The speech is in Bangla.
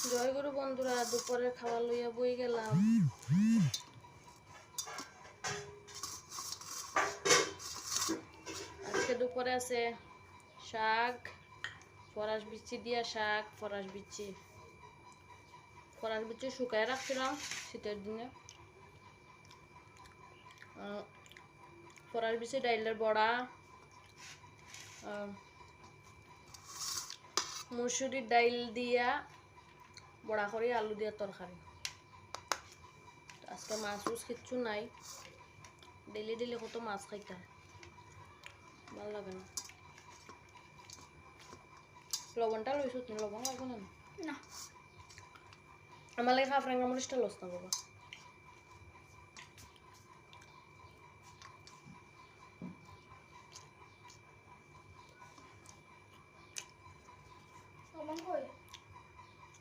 জয়গুরু বন্ধুরা, দুপুরে খাওয়া লইয়া বই গেলাম। আজকে দুপুরে আছে শাক, ফরাস বিচি দিয়া শাক, ফরাস বিচি শুকায় রাখছিলাম শীতের দিনে। ফরাস বিচি ডাইলের বড়া, মুসুরির ডাইল দিয়া বড়া করি, আলু দিয়া তরকারি। আজকে মাছ কিচ্ছু নাই। ডেলি ডেলি কত মাছ খাইতে ভাল লাগে না। লবণটা লইছো, তুমি লবণ লাগবে না? আমার লাগে খাফরাঙ্গা মরিচটা লস না বাবা।